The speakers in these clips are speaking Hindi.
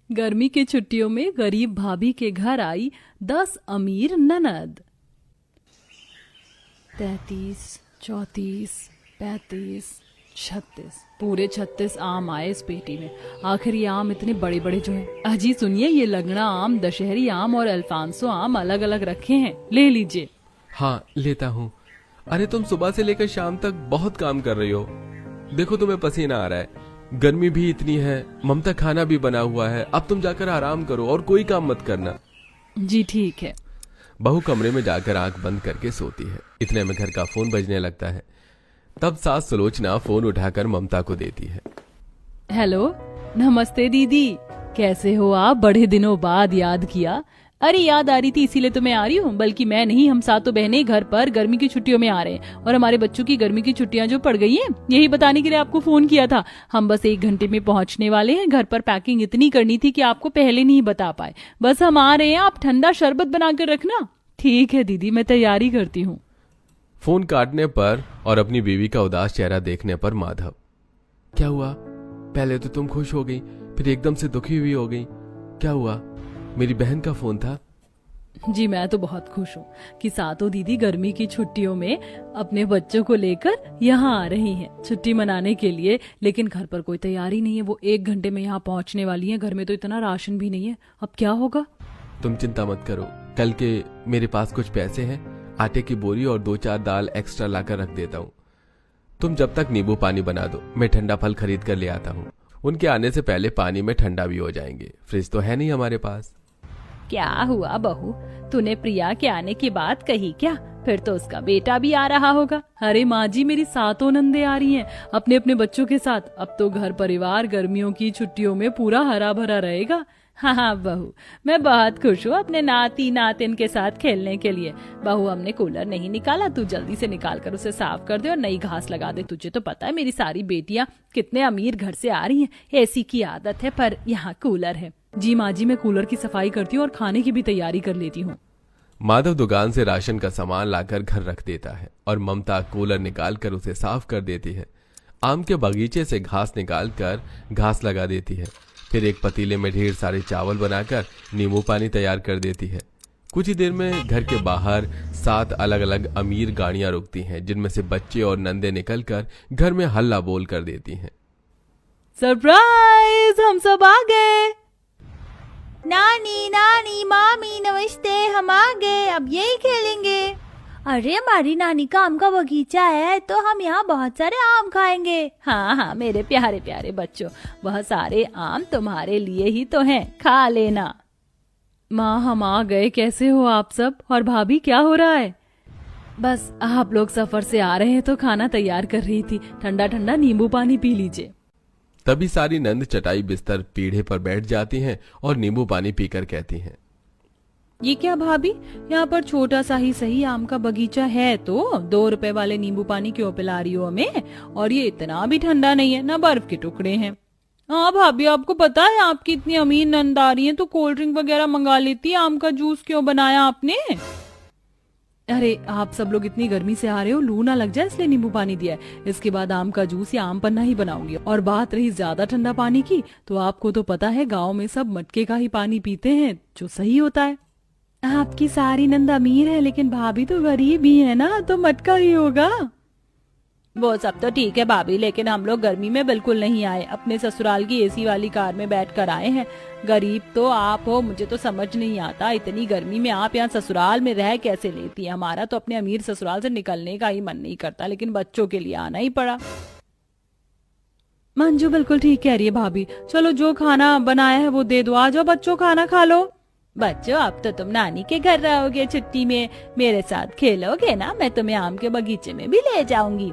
गर्मी की छुट्टियों में गरीब भाभी के घर आई 10 अमीर ननद। 33, 34, 35, 36 पूरे 36 आम आए इस पेटी में। आखिर ये आम इतने बड़े बड़े जो हैं। अजी सुनिए, ये लगड़ा आम, दशहरी आम और अल्फांसो आम अलग अलग रखे हैं, ले लीजिए। हाँ लेता हूँ। अरे तुम सुबह से लेकर शाम तक बहुत काम कर रही हो, देखो तुम्हें पसीना आ रहा है, गर्मी भी इतनी है, ममता खाना भी बना हुआ है, अब तुम जाकर आराम करो और कोई काम मत करना। जी ठीक है। बहू कमरे में जाकर आंख बंद करके सोती है। इतने में घर का फोन बजने लगता है। तब सास सुलोचना फोन उठाकर ममता को देती है। हेलो, नमस्ते दीदी, कैसे हो आप? बड़े दिनों बाद याद किया। अरे याद आ रही थी इसीलिए तो मैं आ रही हूँ। बल्कि मैं नहीं, हम सातों बहनें घर पर गर्मी की छुट्टियों में आ रहे हैं और हमारे बच्चों की गर्मी की छुट्टियां जो पड़ गई हैं, यही बताने के लिए आपको फोन किया था। हम बस 1 घंटे में पहुंचने वाले हैं। घर पर पैकिंग इतनी करनी थी कि आपको पहले नहीं बता पाए। बस हम आ रहे हैं, आप ठंडा शरबत बनाकर रखना। ठीक है दीदी, मैं तैयारी करती हूँ। फोन काटने पर और अपनी बीवी का उदास चेहरा देखने पर माधव, क्या हुआ? पहले तो तुम खुश हो गई, फिर एकदम से दुखी हुई हो गई, क्या हुआ? मेरी बहन का फोन था। जी मैं तो बहुत खुश हूँ कि सातों दीदी गर्मी की छुट्टियों में अपने बच्चों को लेकर यहाँ आ रही हैं छुट्टी मनाने के लिए। लेकिन घर पर कोई तैयारी नहीं है, वो 1 घंटे में यहाँ पहुँचने वाली हैं। घर में तो इतना राशन भी नहीं है, अब क्या होगा? तुम चिंता मत करो, कल के मेरे पास कुछ पैसे हैं, आटे की बोरी और 2-4 दाल एक्स्ट्रा लाकर रख देता हूँ। तुम जब तक नींबू पानी बना दो, मैं ठंडा फल खरीद कर ले आता हूँ। उनके आने से पहले पानी में ठंडा भी हो जाएंगे, फ्रिज तो है नहीं हमारे पास। क्या हुआ बहू, तूने प्रिया के आने की बात कही क्या? फिर तो उसका बेटा भी आ रहा होगा। अरे माँ जी, मेरी सातों नंदे आ रही हैं अपने अपने बच्चों के साथ। अब तो घर परिवार गर्मियों की छुट्टियों में पूरा हरा भरा रहेगा। हाँ बहू, मैं बहुत खुश हूँ अपने नाती नातिन के साथ खेलने के लिए। बहू, हमने कूलर नहीं निकाला, तू जल्दी से निकाल कर उसे साफ कर दे और नई घास लगा दे। तुझे तो पता है मेरी सारी बेटियाँ कितने अमीर घर से आ रही हैं। एसी की आदत है पर यहाँ कूलर है। जी माँ जी, मैं कूलर की सफाई करती हूँ और खाने की भी तैयारी कर लेती हूँ। माधव दुकान से राशन का सामान लाकर घर रख देता है और ममता कूलर निकाल कर उसे साफ कर देती है। आम के बगीचे से घास निकाल कर घास लगा देती है। फिर एक पतीले में ढेर सारे चावल बनाकर नींबू पानी तैयार कर देती है। कुछ ही देर में घर के बाहर 7 अलग अलग अमीर गाड़ियां रुकती हैं, जिनमें से बच्चे और नंदे निकलकर घर में हल्ला बोल कर देती हैं। सरप्राइज, हम सब आ गए। नानी नानी मामी नमस्ते, हम आ गए, अब यही खेलेंगे। अरे हमारी नानी का आम का बगीचा है तो हम यहाँ बहुत सारे आम खाएंगे। हाँ हाँ मेरे प्यारे प्यारे बच्चों, वह सारे आम तुम्हारे लिए ही तो हैं, खा लेना। माँ, हम आ गए। कैसे हो आप सब? और भाभी, क्या हो रहा है? बस आप लोग सफर से आ रहे हैं तो खाना तैयार कर रही थी। ठंडा ठंडा नींबू पानी पी लीजिए। तभी सारी नंद चटाई बिस्तर पीढ़े पर बैठ जाती हैं और नींबू पानी पीकर कहती हैं, ये क्या भाभी, यहाँ पर छोटा सा ही सही आम का बगीचा है तो 2 रुपए वाले नींबू पानी क्यों पिला रही हो हमें? और ये इतना भी ठंडा नहीं है, ना बर्फ के टुकड़े हैं। हाँ भाभी, आपको पता है आपकी इतनी अमीर नंद आ रही है तो कोल्ड ड्रिंक वगैरह मंगा लेती। आम का जूस क्यों बनाया आपने? अरे आप सब लोग इतनी गर्मी से आ रहे हो, लू ना लग जाए इसलिए नींबू पानी दिया है। इसके बाद आम का जूस या आम पन्ना ही बनाऊंगी। और बात रही ज्यादा ठंडा पानी की, तो आपको तो पता है गांव में सब मटके का ही पानी पीते हैं, जो सही होता है। आपकी सारी नंद अमीर है लेकिन भाभी तो गरीब ही है ना, तो मटका ही होगा। वो सब तो ठीक है भाभी, लेकिन हम लोग गर्मी में बिल्कुल नहीं आए, अपने ससुराल की एसी वाली कार में बैठकर आए हैं। गरीब तो आप हो, मुझे तो समझ नहीं आता इतनी गर्मी में आप यहाँ ससुराल में रह कैसे लेती है। हमारा तो अपने अमीर ससुराल से निकलने का ही मन नहीं करता, लेकिन बच्चों के लिए आना ही पड़ा। मंजू बिल्कुल ठीक कह रही है भाभी, चलो जो खाना बनाया है वो दे दो, आ जाओ बच्चों खाना खा लो। बच्चों, अब तो तुम नानी के घर रहोगे छुट्टी में, मेरे साथ खेलोगे ना? मैं तुम्हें आम के बगीचे में भी ले जाऊंगी।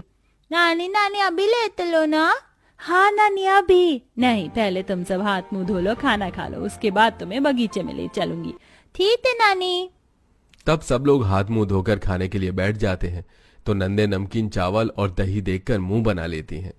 नानी नानी अभी ले तो लो ना। हाँ नानी अभी नहीं, पहले तुम सब हाथ मुंह धो लो, खाना खा लो, उसके बाद तुम्हें बगीचे में ले चलूंगी। ठीक है नानी। तब सब लोग हाथ मुंह धोकर खाने के लिए बैठ जाते हैं तो नंदे नमकीन चावल और दही देखकर मुंह बना लेती हैं।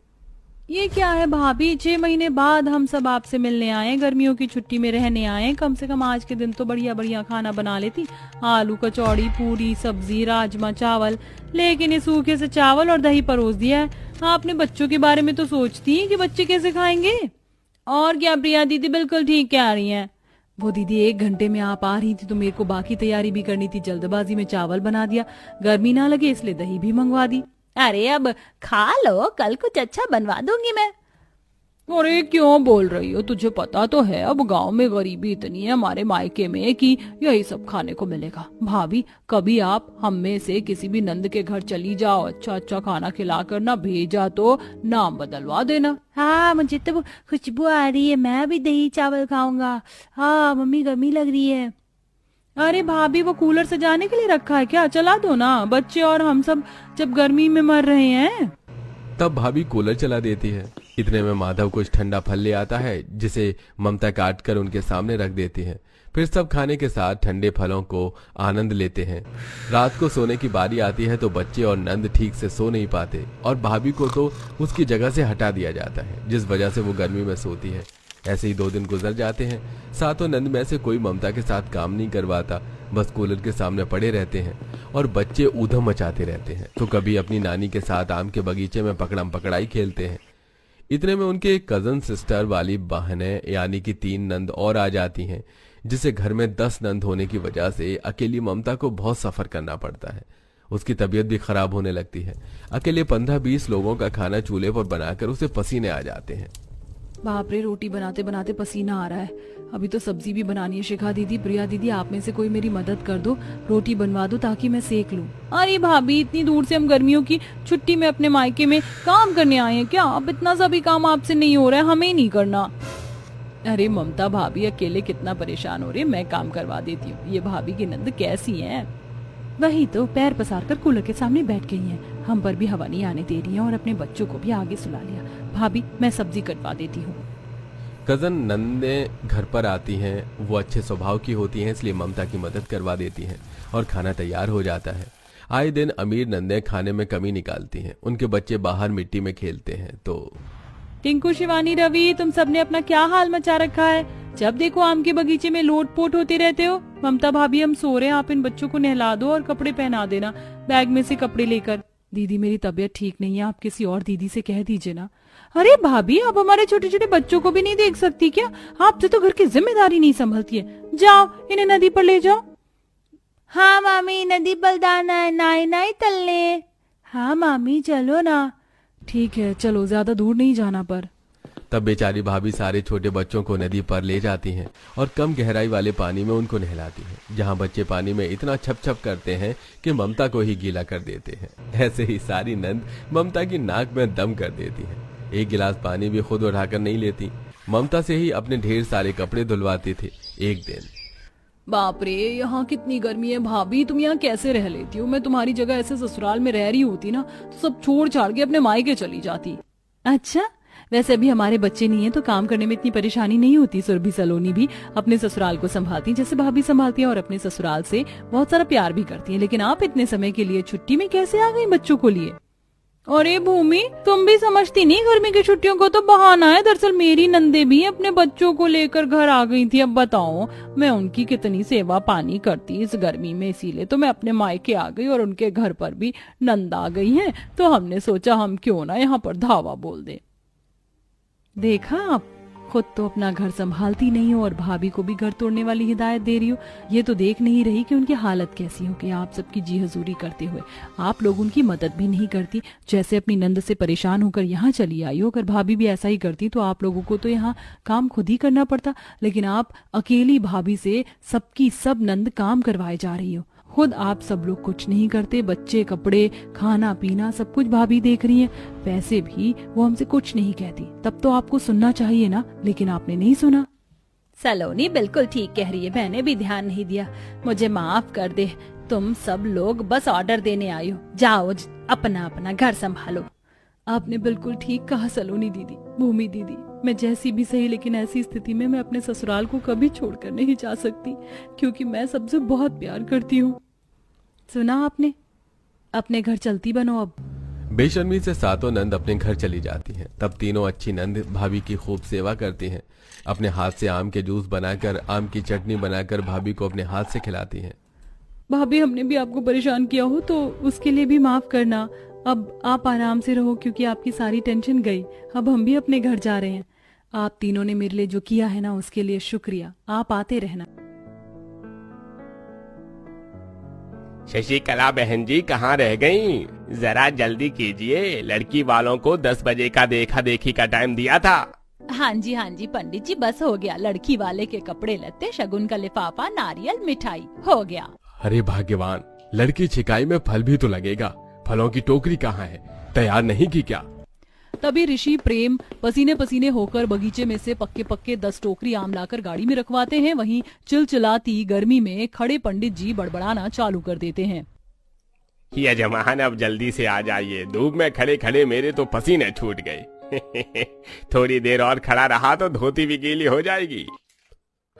ये क्या है भाभी, 6 महीने बाद हम सब आपसे मिलने आए, गर्मियों की छुट्टी में रहने आए। कम से कम आज के दिन तो बढ़िया बढ़िया खाना बना लेती, आलू कचौड़ी, पूरी, सब्जी, राजमा चावल, लेकिन ये सूखे से चावल और दही परोस दिया है। हाँ, अपने बच्चों के बारे में तो सोचती हैं कि बच्चे कैसे खाएंगे। और क्या प्रिया दीदी बिल्कुल ठीक कह रही हैं। वो दीदी 1 घंटे में आप आ रही थी तो मेरे को बाकी तैयारी भी करनी थी, जल्दबाजी में चावल बना दिया, गर्मी ना लगे इसलिए दही भी मंगवा दी। अरे अब खा लो, कल कुछ अच्छा बनवा दूंगी मैं। अरे क्यों बोल रही हो, तुझे पता तो है अब गांव में गरीबी इतनी है हमारे मायके में कि यही सब खाने को मिलेगा। भाभी कभी आप हम में से किसी भी नंद के घर चली जाओ, अच्छा अच्छा खाना खिला कर ना भेजा तो नाम बदलवा देना। हाँ मुझे तो खुशबू आ रही है, मैं भी दही चावल खाऊंगा। हाँ मम्मी गर्मी लग रही है। अरे भाभी वो कूलर सजाने के लिए रखा है क्या, चला दो ना, बच्चे और हम सब जब गर्मी में मर रहे हैं। तब भाभी कूलर चला देती है। इतने में माधव कुछ ठंडा फल ले आता है जिसे ममता काट कर उनके सामने रख देती है। फिर सब खाने के साथ ठंडे फलों को आनंद लेते हैं। रात को सोने की बारी आती है तो बच्चे और नंद ठीक से सो नहीं पाते और भाभी को तो उसकी जगह से हटा दिया जाता है, जिस वजह से वो गर्मी में सोती है। ऐसे ही 2 दिन गुजर जाते हैं। सातों नंद में से कोई ममता के साथ काम नहीं करवाता, बस कूलर के सामने पड़े रहते हैं और बच्चे ऊधम मचाते रहते हैं। तो कभी अपनी नानी के साथ आम के बगीचे में पकड़म पकड़ाई खेलते हैं। इतने में उनके कजन सिस्टर वाली बहनें यानी कि 3 नंद और आ जाती हैं, जिसे घर में 10 नंद होने की वजह से अकेली ममता को बहुत सफर करना पड़ता है। उसकी तबीयत भी खराब होने लगती है। अकेले 15-20 लोगों का खाना चूल्हे पर बनाकर उसे पसीने आ जाते हैं। बाप रे, रोटी बनाते बनाते पसीना आ रहा है। अभी तो सब्जी भी बनानी है। शिखा दीदी, प्रिया दीदी, आप में से कोई मेरी मदद कर दो, रोटी बनवा दो ताकि मैं सेक लूं। अरे भाभी इतनी दूर से हम गर्मियों की छुट्टी में अपने मायके में काम करने आए हैं क्या? अब इतना सा भी काम आपसे नहीं हो रहा है, हमें नहीं करना। अरे ममता भाभी अकेले कितना परेशान हो रही है, मैं काम करवा देती हूँ। ये भाभी की नंद कैसी है। वही तो पैर पसार कर कूलर के सामने बैठ गई हैं। हम पर भी हवा नहीं आने दे रही है और अपने बच्चों को भी आगे सुला लिया। भाभी मैं सब्जी कटवा देती हूँ। कजन नंदे घर पर आती हैं। वो अच्छे स्वभाव की होती हैं, इसलिए ममता की मदद करवा देती हैं और खाना तैयार हो जाता है। आए दिन अमीर नंदे खाने में कमी निकालती हैं। उनके बच्चे बाहर मिट्टी में खेलते हैं तो टिंकू, शिवानी, रवि, तुम सबने अपना क्या हाल मचा रखा है। जब देखो आम के बगीचे में लोटपोट होते रहते हो। ममता भाभी हम सो रहे हैं, आप इन बच्चों को नहला दो और कपड़े पहना देना बैग में से कपड़े लेकर। दीदी मेरी तबीयत ठीक नहीं है, आप किसी और दीदी से कह दीजिए ना। अरे भाभी आप हमारे छोटे छोटे बच्चों को भी नहीं देख सकती क्या? आपसे तो घर की जिम्मेदारी नहीं संभलती है। जाओ इन्हें नदी पर ले जाओ। हाँ मामी नदी पर जाना है, नाई नाई तलने। हाँ मामी चलो ना। ठीक है चलो, ज्यादा दूर नहीं जाना पर। तब बेचारी भाभी सारे छोटे बच्चों को नदी पर ले जाती हैं और कम गहराई वाले पानी में उनको नहलाती हैं, जहां बच्चे पानी में इतना छप छप करते हैं कि ममता को ही गीला कर देते हैं। ऐसे ही सारी नंद ममता की नाक में दम कर देती हैं। एक गिलास पानी भी खुद उठाकर नहीं लेती, ममता से ही अपने ढेर सारे कपड़े धुलवाते थे। एक दिन बाप रे, यहाँ कितनी गर्मी है भाभी, तुम यहाँ कैसे रह लेती हो? मैं तुम्हारी जगह ऐसे ससुराल में रह रही होती ना तो सब छोड़ छाड़ के अपने मायके चली जाती। अच्छा, वैसे अभी हमारे बच्चे नहीं है तो काम करने में इतनी परेशानी नहीं होती। सुरभि सलोनी भी अपने ससुराल को संभालती जैसे भाभी संभालती है और अपने ससुराल से बहुत सारा प्यार भी करती है। लेकिन आप इतने समय के लिए छुट्टी में कैसे आ गई बच्चों को लिए? अरे भूमि, तुम भी समझती नहीं, गर्मी की छुट्टियों को तो बहाना है। दरअसल मेरी नंदे भी अपने बच्चों को लेकर घर आ गई थी। अब बताओ मैं उनकी कितनी सेवा पानी करती इस गर्मी में, इसीलिए तो मैं अपने मायके आ गई और उनके घर पर भी नंद आ गई है। तो हमने सोचा हम क्यों ना यहाँ पर धावा बोल दे। देखा, आप खुद तो अपना घर संभालती नहीं हो और भाभी को भी घर तोड़ने वाली हिदायत दे रही हो। ये तो देख नहीं रही कि उनकी हालत कैसी हो कि आप सबकी जी हजूरी करते हुए आप लोग उनकी मदद भी नहीं करती। जैसे अपनी नंद से परेशान होकर यहाँ चली आई हो, अगर भाभी भी ऐसा ही करती तो आप लोगों को तो यहाँ काम खुद ही करना पड़ता। लेकिन आप अकेली भाभी से सबकी सब नंद काम करवाए जा रही हो। खुद आप सब लोग कुछ नहीं करते, बच्चे, कपड़े, खाना पीना सब कुछ भाभी देख रही है। वैसे भी वो हमसे कुछ नहीं कहती, तब तो आपको सुनना चाहिए ना, लेकिन आपने नहीं सुना। सलोनी बिल्कुल ठीक कह रही है, मैंने भी ध्यान नहीं दिया, मुझे माफ कर दे। तुम सब लोग बस ऑर्डर देने आई हो, जाओ अपना अपना घर संभालो। आपने बिल्कुल ठीक कहा सलोनी दीदी, भूमि दीदी। मैं जैसी भी सही, लेकिन ऐसी स्थिति में मैं अपने ससुराल को कभी छोड़कर नहीं जा सकती, क्योंकि मैं सबसे बहुत प्यार करती हूँ। सुना आपने? अपने घर चलती बनो अब। बेशर्मी से सातों नंद अपने घर चली जाती हैं। तब तीनों अच्छी नंद भाभी की खूब सेवा करती हैं। अपने हाथ से आम के जूस बनाकर, आम की चटनी बनाकर भाभी को अपने हाथ से खिलाती हैं। भाभी हमने भी आपको परेशान किया हो तो उसके लिए भी माफ करना। अब आप आराम से रहो, क्योंकि आपकी सारी टेंशन गई। अब हम भी अपने घर जा रहे हैं। आप तीनों ने मेरे लिए जो किया है ना, उसके लिए शुक्रिया। आप आते रहना। शशिकला बहन जी कहाँ रह गईं? जरा जल्दी कीजिए, लड़की वालों को 10 बजे का देखा देखी का टाइम दिया था। हाँ जी पंडित जी, बस हो गया। लड़की वाले के कपड़े लत्ते, शगुन का लिफाफा, नारियल, मिठाई हो गया। अरे भाग्यवान, लड़की छिकाई में फल भी तो लगेगा। फलों की टोकरी कहाँ है? तैयार नहीं की क्या? तभी ऋषि प्रेम पसीने पसीने होकर बगीचे में से पक्के पक्के 10 टोकरी आम लाकर गाड़ी में रखवाते हैं। वहीं चिलचिलाती गर्मी में खड़े पंडित जी बड़बड़ाना चालू कर देते हैं। यजमान अब जल्दी से आ जाइए, धूप में खड़े खड़े मेरे तो पसीने छूट गए। थोड़ी देर और खड़ा रहा तो धोती भी गीली हो जाएगी।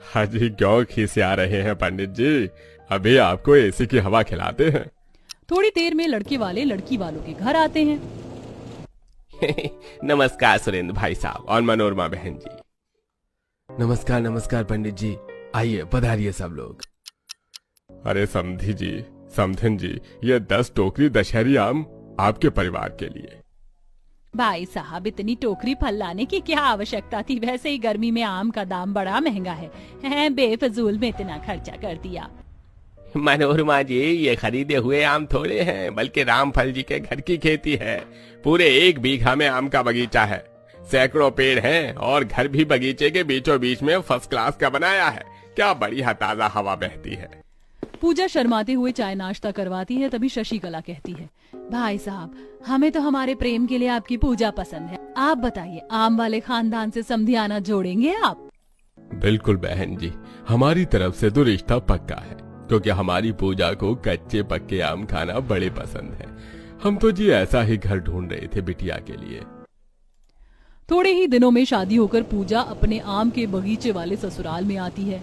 हाजी क्यों खीसे आ रहे हैं पंडित जी? अभी आपको एसी की हवा खिलाते हैं। थोड़ी देर में लड़के वाले लड़की वालों के घर आते हैं। नमस्कार सुरेंद्र भाई साहब और मनोरमा बहन जी। नमस्कार नमस्कार पंडित जी, आइए पधारिए सब लोग। अरे समधी जी, समधन जी, ये 10 टोकरी दशहरी आम आपके परिवार के लिए। भाई साहब, इतनी टोकरी फल लाने की क्या आवश्यकता थी? वैसे ही गर्मी में आम का दाम बड़ा महंगा है, बेफजूल में इतना खर्चा कर दिया। मनोरमा जी, ये खरीदे हुए आम थोड़े हैं, बल्कि रामफल जी के घर की खेती है। पूरे 1 बीघा में आम का बगीचा है, सैकड़ों पेड़ हैं और घर भी बगीचे के बीचों बीच में फर्स्ट क्लास का बनाया है। क्या बढ़िया ताजा हवा बहती है। पूजा शर्माते हुए चाय नाश्ता करवाती है। तभी शशिकला कहती है, भाई साहब, हमें तो हमारे प्रेम के लिए आपकी पूजा पसंद है। आप बताइए, आम वाले खानदान से समधियाना जोड़ेंगे आप? बिल्कुल बहन जी, हमारी तरफ से तो रिश्ता पक्का है, क्योंकि हमारी पूजा को कच्चे पक्के आम खाना बड़े पसंद है। हम तो जी ऐसा ही घर ढूंढ रहे थे बिटिया के लिए। थोड़े ही दिनों में शादी होकर पूजा अपने आम के बगीचे वाले ससुराल में आती है।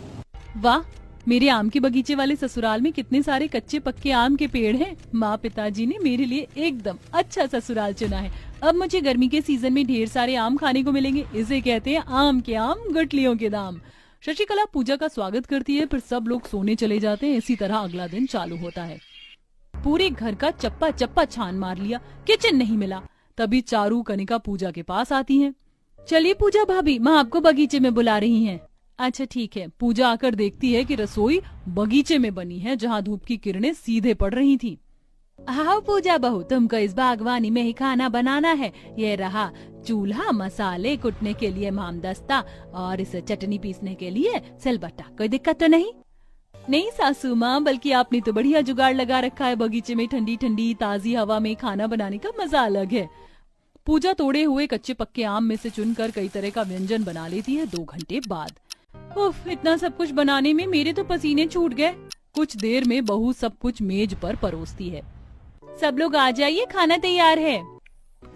वाह, मेरे आम के बगीचे वाले ससुराल में कितने सारे कच्चे पक्के आम के पेड़ हैं। माँ पिताजी ने मेरे लिए एकदम अच्छा ससुराल चुना है। अब मुझे गर्मी के सीजन में ढेर सारे आम खाने को मिलेंगे। इसे कहते हैं आम के आम, गुठलियों के दाम। शशिकला पूजा का स्वागत करती है, फिर सब लोग सोने चले जाते हैं। इसी तरह अगला दिन चालू होता है। पूरे घर का चप्पा चप्पा छान मार लिया, किचन नहीं मिला। तभी चारू कनिका पूजा के पास आती हैं। चलिए पूजा भाभी, माँ आपको बगीचे में बुला रही हैं। अच्छा ठीक है। पूजा आकर देखती है कि रसोई बगीचे में बनी है, जहाँ धूप की किरणें सीधे पड़ रही थी। हाँ पूजा बहू, तुमको इस बागवानी में ही खाना बनाना है। ये रहा चूल्हा, मसाले कुटने के लिए मामदस्ता और इस चटनी पीसने के लिए सिलबट्टा। कोई दिक्कत तो नहीं? नहीं सासू माँ, बल्कि आपने तो बढ़िया जुगाड़ लगा रखा है। बगीचे में ठंडी ठंडी ताजी हवा में खाना बनाने का मजा अलग है। पूजा तोड़े हुए कच्चे पक्के आम में से चुनकर कई तरह का व्यंजन बना लेती है। 2 घंटे बाद उफ, इतना सब कुछ बनाने में मेरे तो पसीने छूट गए। कुछ देर में बहू सब कुछ मेज पर परोसती है। सब लोग आ जाइए, खाना तैयार है।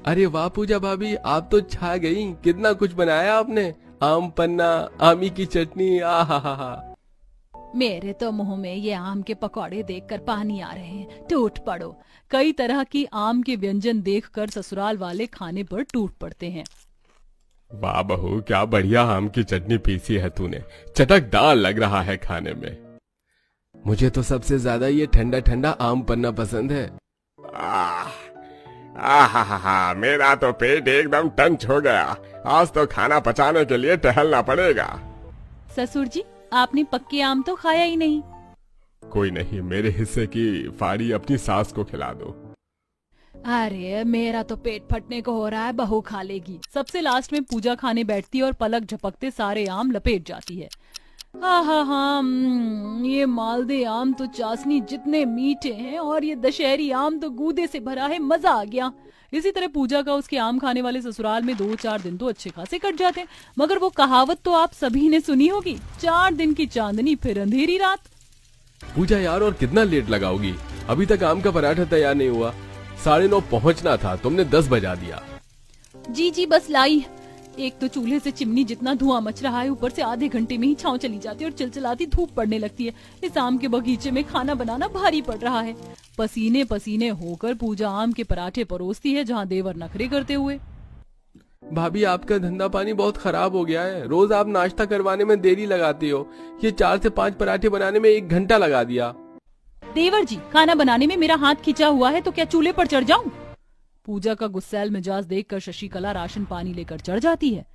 अरे वाह पूजा भाभी, आप तो छा गई। कितना कुछ बनाया आपने। आम पन्ना, आमी की चटनी, आहा। मेरे तो मुंह में ये आम के पकौड़े देखकर पानी आ रहे हैं। टूट पड़ो। कई तरह की आम के व्यंजन देखकर ससुराल वाले खाने पर टूट पड़ते हैं। वाह बहू, क्या बढ़िया आम की चटनी पीसी है तूने। चटकदार लग रहा है खाने में। मुझे तो सबसे ज्यादा ये ठंडा ठंडा आम पन्ना पसंद है। आहा, मेरा तो पेट एकदम टंच हो गया। आज तो खाना पचाने के लिए टहलना पड़ेगा। ससुर जी, आपने पक्के आम तो खाया ही नहीं। कोई नहीं, मेरे हिस्से की फाड़ी अपनी सास को खिला दो। अरे मेरा तो पेट फटने को हो रहा है, बहू खा लेगी। सबसे लास्ट में पूजा खाने बैठती है और पलक झपकते सारे आम लपेट जाती है। हाँ, ये मालदे आम तो चाशनी जितने मीठे हैं और ये दशहरी आम तो गूदे से भरा है। मजा आ गया। इसी तरह पूजा का उसके आम खाने वाले ससुराल में 2-4 दिन तो अच्छे खासे कट जाते हैं। मगर वो कहावत तो आप सभी ने सुनी होगी, 4 दिन की चांदनी फिर अंधेरी रात। पूजा यार, और कितना लेट लगाओगी? अभी तक आम का पराठा तैयार नहीं हुआ। 9:30 पहुंचना था, तुमने 10 बजा दिया। जी बस लाई। एक तो चूल्हे से चिमनी जितना धुआं मच रहा है, ऊपर से आधे घंटे में ही छांव चली जाती है और चिलचिलाती धूप पड़ने लगती है। इस आम के बगीचे में खाना बनाना भारी पड़ रहा है। पसीने पसीने होकर पूजा आम के पराठे परोसती है, जहाँ देवर नखरे करते हुए। भाभी, आपका धंधा पानी बहुत खराब हो गया है। रोज आप नाश्ता करवाने में देरी लगाती हो। ये 4 से 5 पराठे बनाने में 1 घंटा लगा दिया। देवर जी, खाना बनाने में मेरा हाथ खिंचा हुआ है तो क्या चूल्हे पर चढ़ जाऊं? पूजा का गुस्सैल मिजाज देखकर शशिकला राशन पानी लेकर चढ़ जाती है।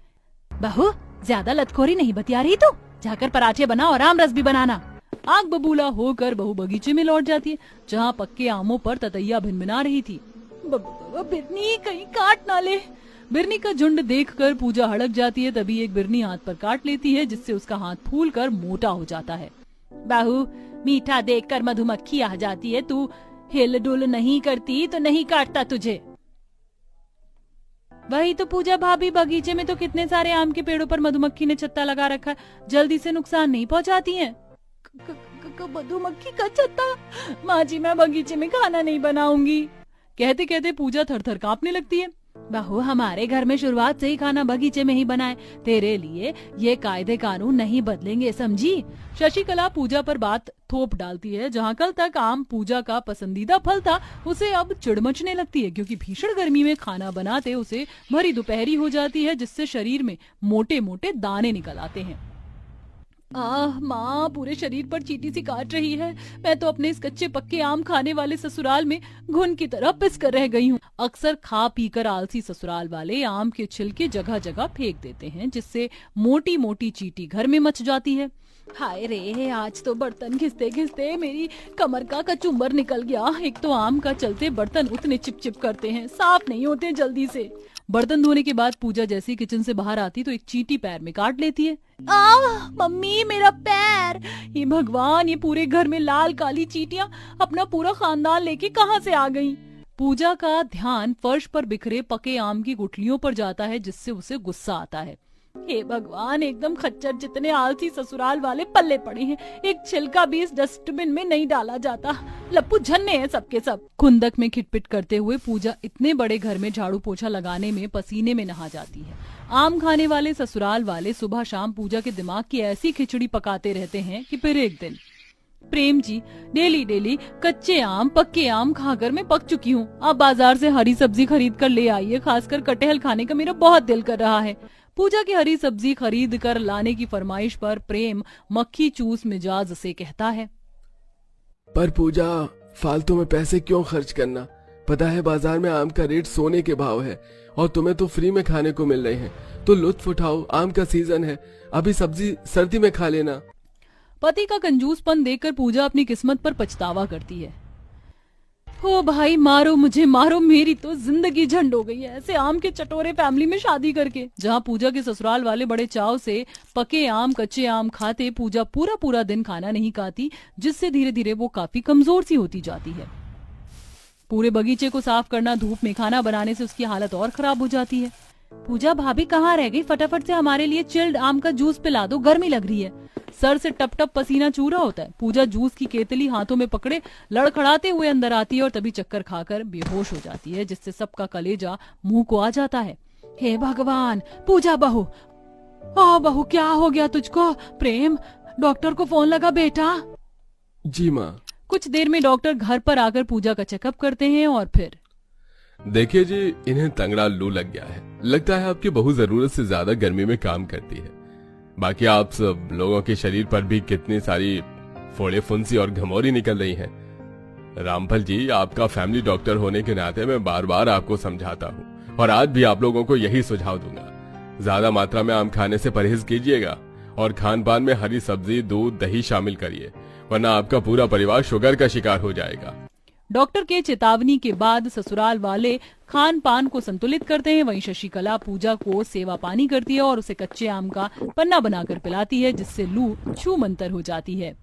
बहू ज्यादा लतखोरी नहीं बतिया रही तू, जाकर पराठे बना और आम रस भी बनाना। आग बबूला होकर बहू बगीचे में लौट जाती है, जहाँ पक्के आमों पर ततैया भिनभिना रही थी। बिरनी कहीं काट ना ले। बिरनी का झुंड देखकर पूजा हड़क जाती है। तभी एक बिरनी हाथ पर काट लेती है, जिससे उसका हाथ फूलकर मोटा हो जाता है। बहू मीठा देखकर मधुमक्खी आ जाती है, तू हिल डुल नहीं करती तो नहीं काटता तुझे। वही तो पूजा भाभी, बगीचे में तो कितने सारे आम के पेड़ों पर मधुमक्खी ने छत्ता लगा रखा है, जल्दी से नुकसान नहीं पहुंचाती हैं। मधुमक्खी का छत्ता? माँ जी मैं बगीचे में खाना नहीं बनाऊंगी। कहते कहते पूजा थरथर कांपने लगती है। बहू हमारे घर में शुरुआत से ही खाना बगीचे में ही बनाए, तेरे लिए ये कायदे कानून नहीं बदलेंगे, समझी। शशिकला पूजा पर बात थोप डालती है। जहाँ कल तक आम पूजा का पसंदीदा फल था, उसे अब चिढ़ मचने लगती है, क्योंकि भीषण गर्मी में खाना बनाते उसे भरी दोपहरी हो जाती है, जिससे शरीर में मोटे मोटे दाने निकल आते हैं। आह माँ, पूरे शरीर पर चींटी सी काट रही है। मैं तो अपने इस कच्चे पक्के आम खाने वाले ससुराल में घुन की तरह पिस कर रह गई हूँ। अक्सर खा पीकर आलसी ससुराल वाले आम के छिलके जगह जगह फेंक देते हैं, जिससे मोटी मोटी चींटी घर में मच जाती है। हाय रे, आज तो बर्तन घिसते घिसते मेरी कमर का कचुम्बर निकल गया। एक तो आम का चलते बर्तन उतने चिपचिप करते हैं, साफ नहीं होते जल्दी से। बर्तन धोने के बाद पूजा जैसी किचन से बाहर आती तो एक चींटी पैर में काट लेती है। मम्मी मेरा पैर! ये भगवान, ये पूरे घर में लाल काली चींटियां अपना पूरा खानदान लेके कहाँ से आ गईं? पूजा का ध्यान फर्श पर बिखरे पके आम की गुठलियों पर जाता है, जिससे उसे गुस्सा आता है। हे भगवान, एकदम खच्चर जितने आलसी ससुराल वाले पल्ले पड़े हैं। एक छिलका भी इस डस्टबिन में नहीं डाला जाता। लप्पू झन्ने हैं सबके सब। खुंदक में खिटपिट करते हुए पूजा इतने बड़े घर में झाड़ू पोछा लगाने में पसीने में नहा जाती है। आम खाने वाले ससुराल वाले सुबह शाम पूजा के दिमाग की ऐसी खिचड़ी पकाते रहते हैं कि फिर एक दिन, प्रेम जी डेली डेली कच्चे आम पक्के आम खाकर मैं पक चुकी हूँ। आप बाजार से हरी सब्जी खरीद कर ले आइए, खासकर कटहल खाने का मेरा बहुत दिल कर रहा है। पूजा की हरी सब्जी खरीद कर लाने की फरमाइश पर प्रेम मक्खी चूस मिजाज से कहता है, पर पूजा फालतू में पैसे क्यों खर्च करना? पता है बाजार में आम का रेट सोने के भाव है, और तुम्हें तो फ्री में खाने को मिल रहे हैं, तो लुत्फ उठाओ। आम का सीजन है, अभी सब्जी सर्दी में खा लेना। पति का कंजूसपन देखकर पूजा अपनी किस्मत पर पछतावा करती है। हो भाई मारो मुझे मारो, मेरी तो जिंदगी झंड हो गई है ऐसे आम के चटोरे फैमिली में शादी करके। जहाँ पूजा के ससुराल वाले बड़े चाव से पके आम कच्चे आम खाते, पूजा पूरा पूरा दिन खाना नहीं खाती, जिससे धीरे धीरे वो काफी कमजोर सी होती जाती है। पूरे बगीचे को साफ करना, धूप में खाना बनाने से उसकी हालत और खराब हो जाती है। पूजा भाभी कहाँ रह गई? फटाफट से हमारे लिए चिल्ड आम का जूस पिला दो, गर्मी लग रही है। सर से टप टप पसीना चूरा होता है। पूजा जूस की केतली हाथों में पकड़े लड़खड़ाते हुए अंदर आती है और तभी चक्कर खाकर बेहोश हो जाती है, जिससे सबका कलेजा मुंह को आ जाता है। हे भगवान! पूजा बहू, ओ बहू क्या हो गया तुझको? प्रेम, डॉक्टर को फोन लगा बेटा। जी माँ। कुछ देर में डॉक्टर घर पर आकर पूजा का चेकअप करते हैं और फिर, देखिए जी, इन्हें तंगड़ा लू लग गया है। लगता है आपकी बहू जरूरत से ज्यादा गर्मी में काम करती है। बाकी आप सब लोगों के शरीर पर भी कितनी सारी फोड़े फुंसी और घमौरी निकल रही हैं। रामफल जी, आपका फैमिली डॉक्टर होने के नाते मैं बार बार आपको समझाता हूँ, और आज भी आप लोगों को यही सुझाव दूंगा। ज्यादा मात्रा में आम खाने से परहेज कीजिएगा, और खान पान में हरी सब्जी, दूध, दही शामिल करिए, वरना आपका पूरा परिवार शुगर का शिकार हो जाएगा। डॉक्टर के चेतावनी के बाद ससुराल वाले खान पान को संतुलित करते हैं। वहीं शशिकला पूजा को सेवा पानी करती है और उसे कच्चे आम का पन्ना बनाकर पिलाती है, जिससे लू छूमंतर हो जाती है।